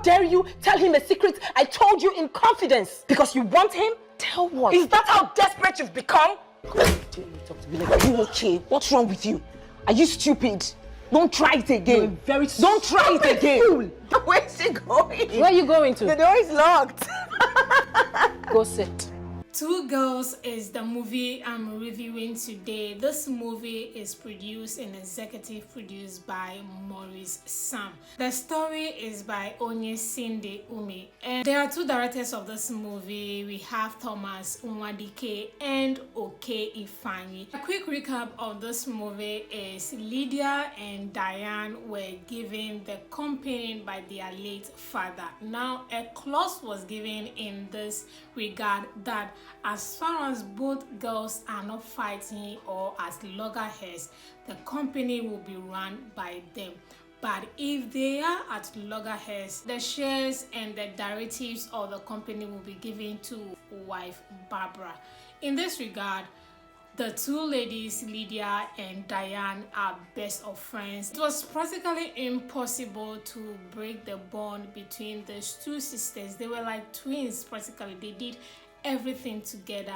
dare you tell him a secret I told you in confidence? Because you want him? Tell what? Is that how desperate you've become? Talk to me like, you okay? What's wrong with you? Are you stupid? Don't try it again. Don't try it again. Where's she going? Where are you going to? The door is locked. Go sit. Two Girls is the movie I'm reviewing today. This movie is produced and executive produced by Maurice Sam. The story is by Onye Sinde Umi. And there are two directors of this movie. We have Thomas Nwadike and Oke Ifeanyi. A quick recap of this movie is Lydia and Diane were given the company by their late father. Now, a clause was given in this regard that as far as both girls are not fighting or as loggerheads, the company will be run by them. But if they are at loggerheads, the shares and the directives of the company will be given to wife Barbara. In this regard, the two ladies, Lydia and Diane, are best of friends. It was practically impossible to break the bond between these two sisters. They were like twins practically. They did everything together.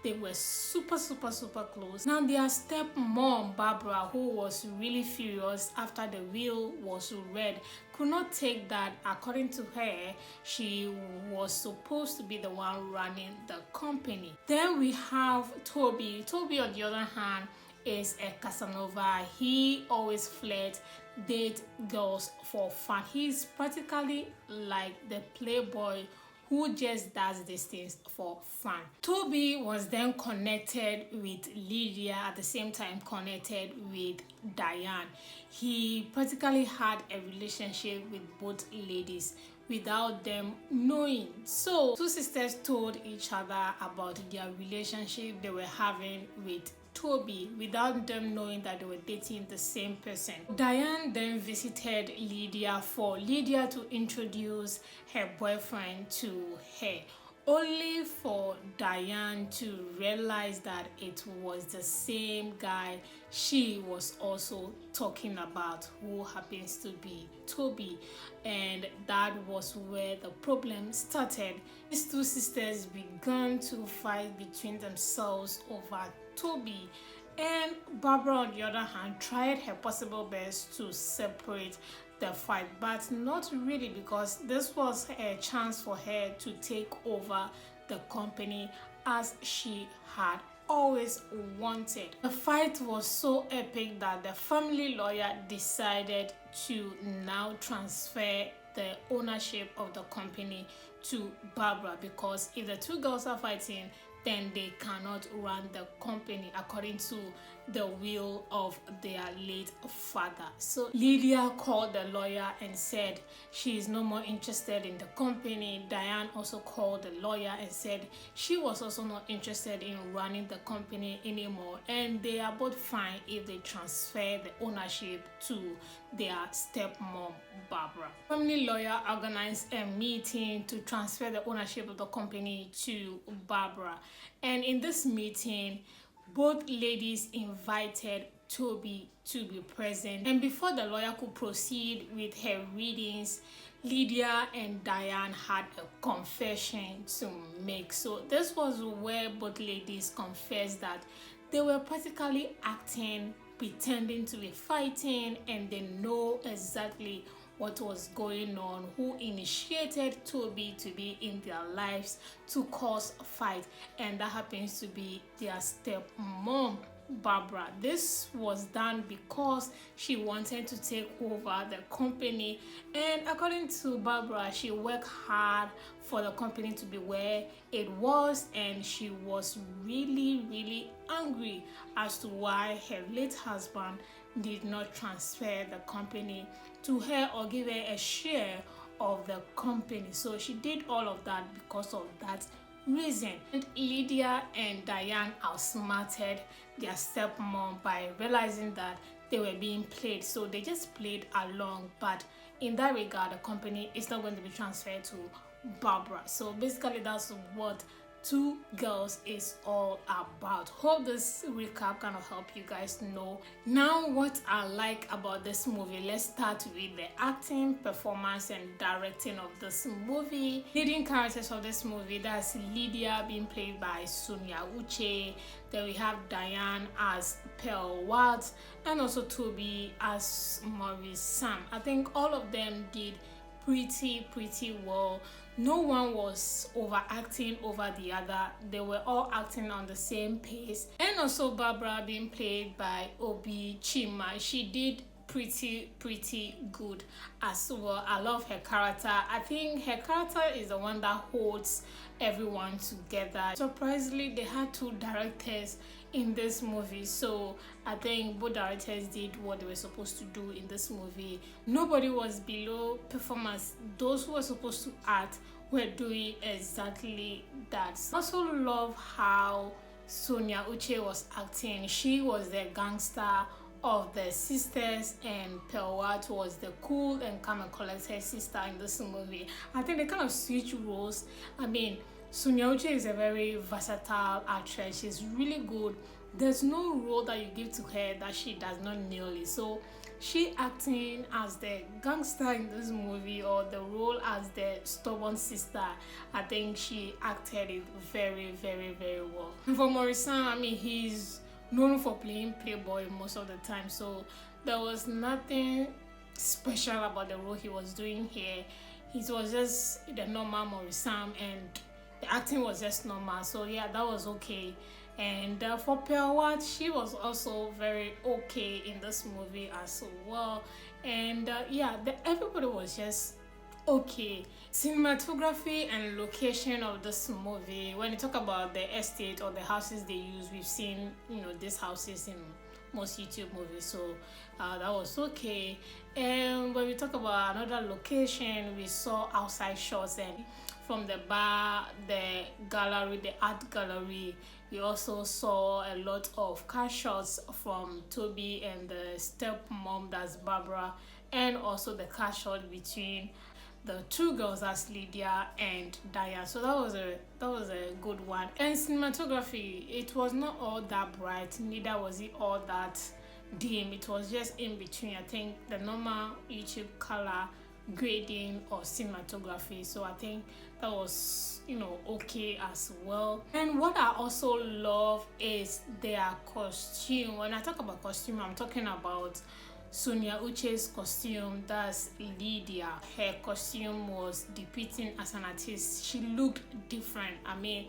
They were super close. Now their stepmom Barbara, who was really furious after the will was read, could not take that. According to her, she was supposed to be the one running the company. Then we have Toby. Toby, on the other hand, is a Casanova. He always flirts, date girls for fun. He's practically like the playboy who just does these things for fun. Toby was then connected with Lydia, at the same time connected with Diane. He practically had a relationship with both ladies without them knowing. So two sisters told each other about their relationship they were having with Toby without them knowing that they were dating the same person. Diane then visited Lydia for Lydia to introduce her boyfriend to her, only for Diane to realize that it was the same guy she was also talking about, who happens to be Toby. And that was where the problem started. These two sisters began to fight between themselves over Toby, and Barbara, on the other hand, tried her possible best to separate the fight, but not really, because this was a chance for her to take over the company as she had always wanted. The fight was so epic that the family lawyer decided to now transfer the ownership of the company to Barbara, because if the two girls are fighting, then they cannot run the company according to the will of their late father. So Lydia called the lawyer and said she is no more interested in the company. Diane also called the lawyer and said she was also not interested in running the company anymore, and they are both fine if they transfer the ownership to their stepmom Barbara. Family lawyer organized a meeting to transfer the ownership of the company to Barbara, and in this meeting both ladies invited Toby to be present. And before the lawyer could proceed with her readings, Lydia and Diane had a confession to make. So this was where both ladies confessed that they were practically acting, pretending to be fighting, and they know exactly what was going on, who initiated Toby to be in their lives to cause a fight, and that happens to be their stepmom Barbara. This was done because she wanted to take over the company, and according to Barbara, she worked hard for the company to be where it was, and she was really angry as to why her late husband did not transfer the company to her or give her a share of the company. So she did all of that because of that reason. And Lydia and Diane outsmarted their stepmom by realizing that they were being played, so they just played along. But in that regard, the company is not going to be transferred to Barbara. So basically that's what Two Girls is all about. Hope this recap kind of help you guys know now what I like about this movie. Let's start with the acting, performance, and directing of this movie. Leading characters of this movie, that's Lydia being played by Sonia Uche. Then we have Diane as Pearl Wats, and also Toby as Maurice Sam. I think all of them did pretty well. No one was overacting over the other. They were all acting on the same pace. And also Barbara being played by Obi Chima. She did pretty good as well. I love her character. I think her character is the one that holds everyone together. Surprisingly, they had two directors in this movie, so I think both directors did what they were supposed to do in this movie. Nobody was below performance. Those who were supposed to act were doing exactly that. I also love how Sonia Uche was acting. She was the gangster of the sisters, and Pearl Wats was the cool and calm and collected sister in this movie. I think they kind of switch roles. I mean, Sonia Uche is a very versatile actress. She's really good. There's no role that you give to her that she does not nail it. So she acting as the gangster in this movie, or the role as the stubborn sister, I think she acted it very well. And for Maurice Sam, I mean, he's known for playing playboy most of the time, so there was nothing special about the role he was doing here. It was just the normal Maurice Sam, and the acting was just normal, so yeah, that was okay. And for Pearl Wats, she was also very okay in this movie as well. And yeah, everybody was just okay. Cinematography and location of this movie, when you talk about the estate or the houses they use, we've seen, you know, these houses in most YouTube movies, so that was okay. And when we talk about another location, we saw outside shots, and from the bar, the gallery, the art gallery, we also saw a lot of car shots from Toby and the stepmom, that's Barbara, and also the car shot between the two girls, as Lydia and Diane. So that was a good one. And cinematography, it was not all that bright, neither was it all that dim. It was just in between. I think the normal YouTube color grading or cinematography. So I think that was, you know, okay as well. And what I also love is their costume. When I talk about costume, I'm talking about Sonia Uche's costume, that's Lydia. Her costume was depicting as an artist. She looked different. I mean,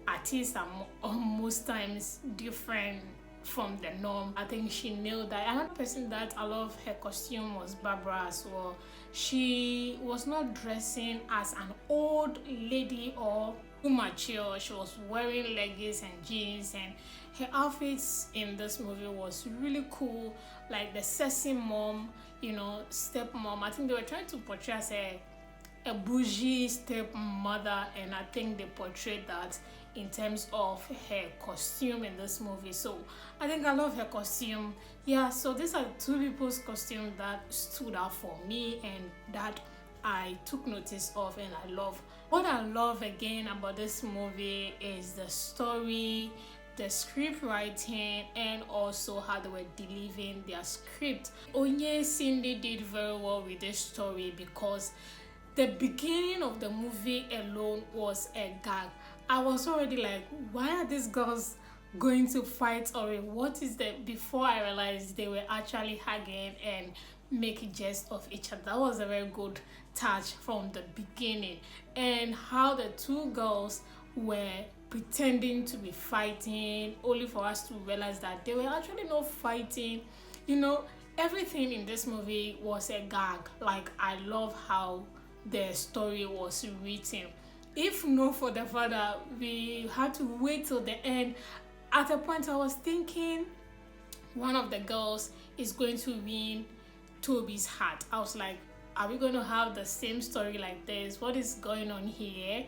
artists are most times different from the norm. I think she nailed that. Another person that I love her costume was Barbara as well. She was not dressing as an old lady or too mature. She was wearing leggings and jeans, and her outfits in this movie was really cool, like the sassy mom, you know, stepmom. I think they were trying to portray as a bougie stepmother, and I think they portrayed that in terms of her costume in this movie. So I think I love her costume. Yeah, so these are two people's costume that stood out for me and that I took notice of and I love. What I love again about this movie is the story, the script writing, and also how they were delivering their script. Onye Cindy did very well with this story, because the beginning of the movie alone was a gag. I was already like, why are these girls going to fight, or what is that? Before I realized they were actually hugging and making jest of each other. That was a very good touch from the beginning. And how the two girls were pretending to be fighting, only for us to realize that they were actually not fighting. You know, everything in this movie was a gag. Like, I love how the story was written. If not for the fact that we had to wait till the end, at a point I was thinking one of the girls is going to win Toby's heart. I was like, are we going to have the same story like this? What is going on here?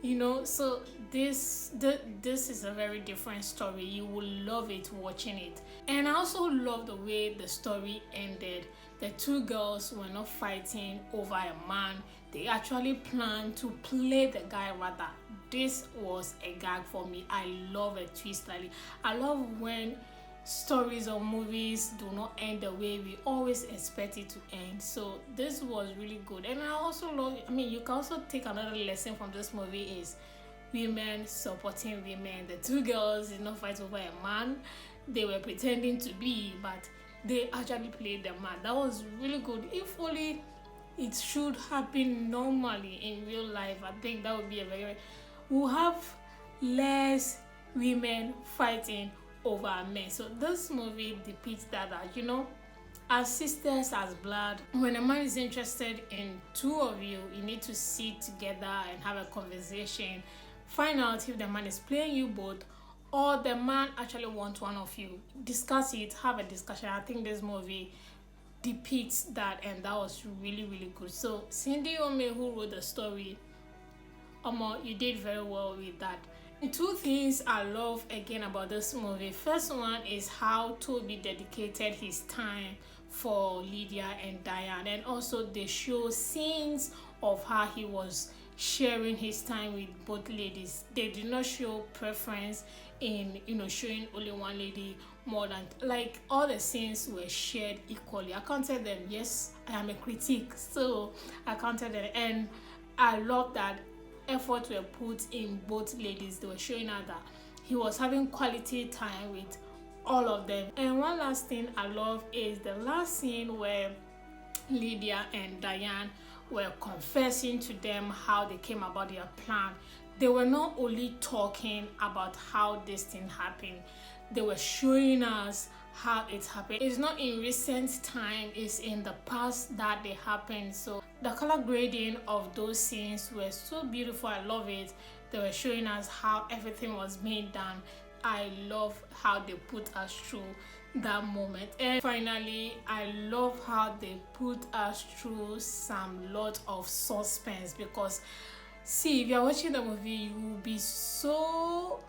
You know, so this is a very different story. You will love it watching it. And I also love the way the story ended. The two girls were not fighting over a man. They actually planned to play the guy rather this was a gag for me. I love a twist like it. I love when stories or movies do not end the way we always expect it to end. So this was really good. And I also love, I mean, you can also take another lesson from this movie is women supporting women. The two girls did not fight over a man they were pretending to be, but they actually played the man. That was really good. If only it should happen normally in real life, I think that would be we'll have less women fighting over men. So this movie depicts that, as sisters, as blood, when a man is interested in two of you, you need to sit together and have a conversation, find out if the man is playing you both or the man actually wants one of you. Discuss it, have a discussion. I think this movie depicts that, and that was really, really good. So Cindy Ome, who wrote the story, you did very well with that. And two things I love again about this movie. First one is how Toby dedicated his time for Lydia and Diane, and also they show scenes of how he was sharing his time with both ladies. They did not show preference in showing only one lady more than, like, all the scenes were shared equally. I counted them. Yes, I am a critic, so I counted them, and I love that effort were put in both ladies. They were showing her that he was having quality time with all of them. And one last thing I love is the last scene where Lydia and Diane were confessing to them how they came about their plan. They were not only talking about how this thing happened, they were showing us how it happened. It's not in recent time, it's in the past that they happened. So the color grading of those scenes were so beautiful. I love it. They were showing us how everything was being done. I love how they put us through that moment. And finally, I love how they put us through some lot of suspense, because see, if you're watching the movie, you will be so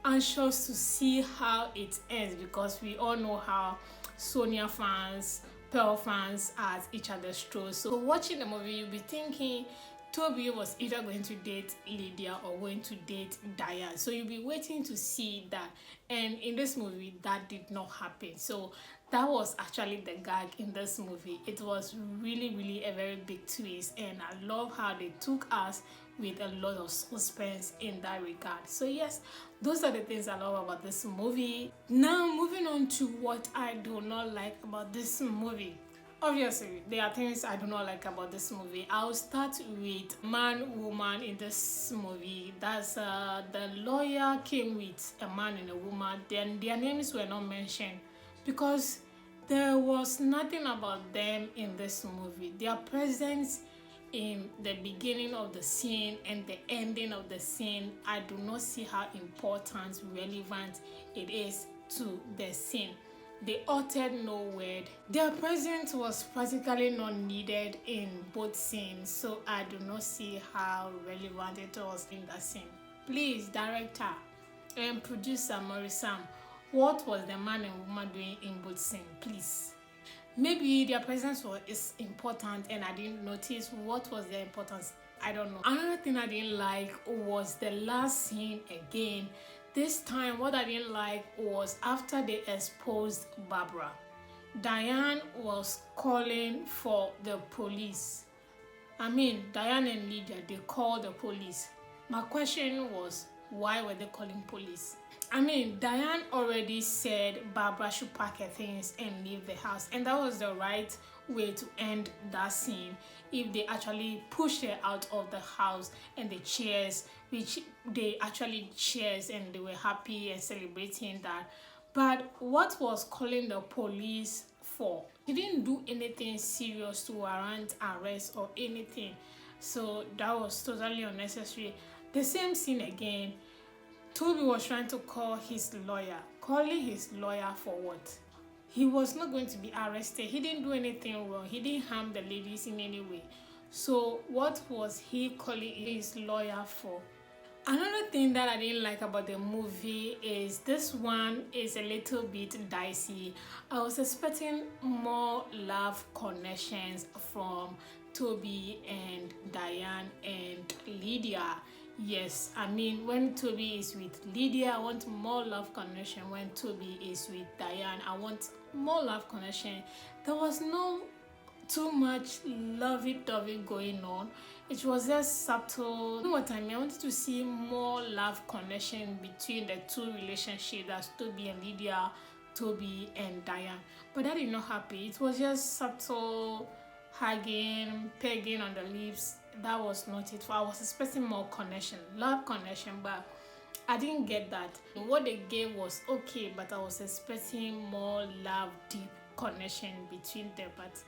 anxious to see how it ends, because we all know how Sonia fans, Pearl fans are at each other's throats. So watching the movie, you'll be thinking Toby was either going to date Lydia or going to date Diane. So you'll be waiting to see that. And in this movie, that did not happen. So that was actually the gag in this movie. It was really, really a very big twist. And I love how they took us with a lot of suspense in that regard. So yes, those are the things I love about this movie. Now moving on to what I do not like about this movie. Obviously, there are things I do not like about this movie. I'll start with man, woman in this movie. That's the lawyer came with a man and a woman. Then their names were not mentioned because there was nothing about them in this movie. Their presence in the beginning of the scene and the ending of the scene, I do not see how important, relevant it is to the scene. They uttered no word. Their presence was practically not needed in both scenes, so I do not see how relevant it was in that scene. Please, director and producer Maurice, what was the man and woman doing in both scenes? Please. Maybe their presence is important and I didn't notice what was their importance. I don't know. Another thing I didn't like was the last scene again. This time, what I didn't like was after they exposed Barbara. Diane was calling for the police. Diane and Lydia, they called the police. My question was, why were they calling police? Diane already said Barbara should pack her things and leave the house, and that was the right way to end that scene if they actually pushed her out of the house and the cheers, which they actually cheers and they were happy and celebrating that. But what was calling the police for? He didn't do anything serious to warrant arrest or anything, so that was totally unnecessary. The same scene again. Toby was trying to call his lawyer. Calling his lawyer for what? He was not going to be arrested. He didn't do anything wrong. He didn't harm the ladies in any way. So what was he calling his lawyer for? Another thing that I didn't like about the movie is this one is a little bit dicey. I was expecting more love connections from Toby and Diane and Lydia. Yes, I mean, when Toby is with Lydia, I want more love connection. When Toby is with Diane, I want more love connection. There was no too much lovey-dovey going on. It was just subtle. You know what I mean? I wanted to see more love connection between the two relationships, that's Toby and Lydia, Toby and Diane. But that did not happen. It was just subtle hugging, pegging on the lips. That was not it. I was expecting more connection, love connection, but I didn't get that. What they gave was okay, but I was expecting more love, deep connection between them, but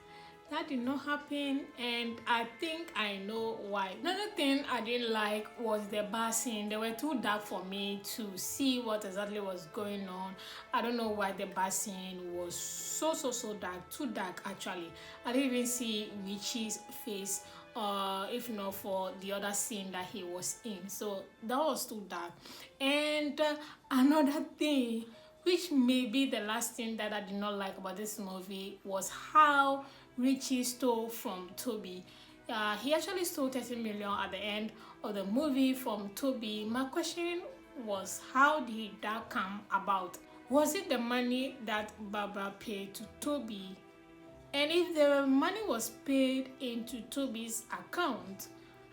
that did not happen, and I think I know why. Another thing I didn't like was the bar scene. They were too dark for me to see what exactly was going on. I don't know why the bar scene was so dark, too dark actually. I didn't even see Richie's face, if not for the other scene that he was in. So that was too dark. And another thing, which may be the last thing that I did not like about this movie, was how Richie stole from Toby. He actually stole 30 million at the end of the movie from Toby. My question was, how did that come about? Was it the money that Barbara paid to Toby? And if the money was paid into Toby's account,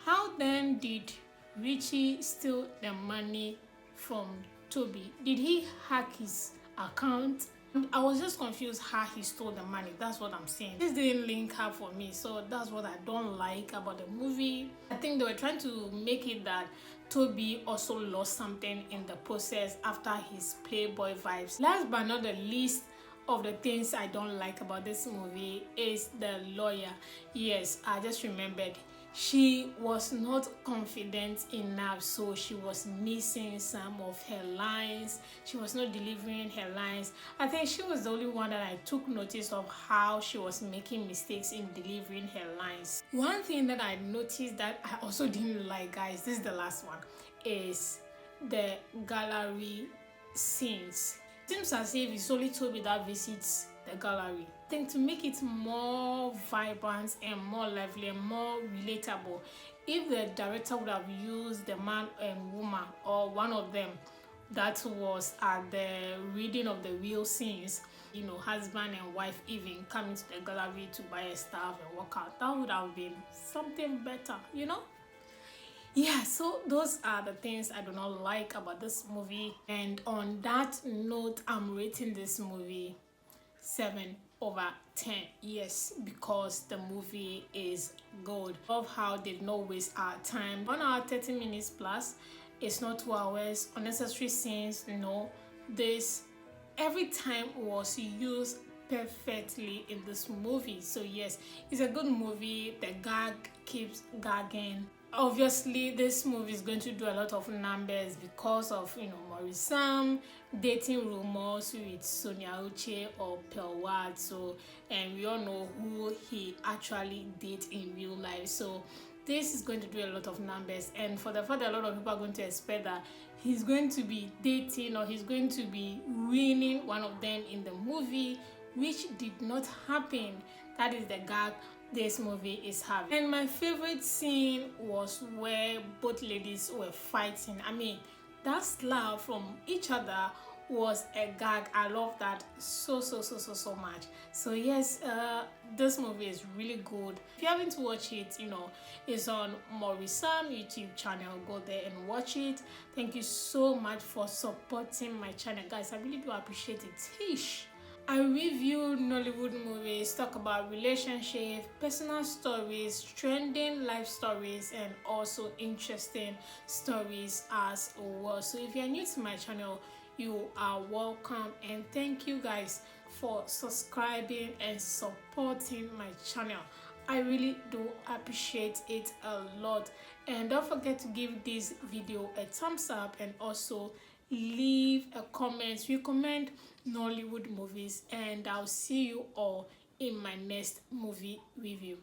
how then did Richie steal the money from Toby? Did he hack his account? I was just confused how he stole the money. That's what I'm saying. This didn't link up for me, so that's what I don't like about the movie. I think they were trying to make it that Toby also lost something in the process after his playboy vibes. Last but not the least of the things I don't like about this movie is the lawyer. Yes, I just remembered. She was not confident enough, so she was missing some of her lines. She was not delivering her lines. I think she was the only one that I took notice of how she was making mistakes in delivering her lines. One thing that I noticed that I also didn't like, guys, this is the last one, is the gallery scenes. It seems as if it's only Toby that visits the gallery. I think to make it more vibrant and more lively and more relatable, if the director would have used the man and woman or one of them that was at the reading of the real scenes, you know, husband and wife even coming to the gallery to buy stuff and work out, that would have been something better, you know? Yeah, so those are the things I do not like about this movie. And on that note, I'm rating this movie 7/10. Yes, because the movie is good. Love how they did not waste our time. 1 hour 30 minutes plus. It's not 2 hours. Unnecessary scenes, no. This every time was used perfectly in this movie. So yes, it's a good movie. The gag keeps gagging. Obviously, this movie is going to do a lot of numbers because of, you know, Maurice dating rumors with Sonia Uche or Wats. So, and we all know who he actually dates in real life. So this is going to do a lot of numbers, and for the fact that a lot of people are going to expect that he's going to be dating or he's going to be winning one of them in the movie, which did not happen. That is the gag this movie is having. And my favorite scene was where both ladies were fighting. I mean, that slap from each other was a gag. I love that so much. So yes, this movie is really good. If you haven't watched it, you know, it's on Maurice YouTube channel. Go there and watch it. Thank you so much for supporting my channel, guys. I really do appreciate it. Ish. I review Nollywood movies, talk about relationships, personal stories, trending life stories, and also interesting stories as well. So if you're new to my channel, you are welcome, and thank you guys for subscribing and supporting my channel. I really do appreciate it a lot. And don't forget to give this video a thumbs up and also leave a comment, recommend Nollywood movies, and I'll see you all in my next movie review.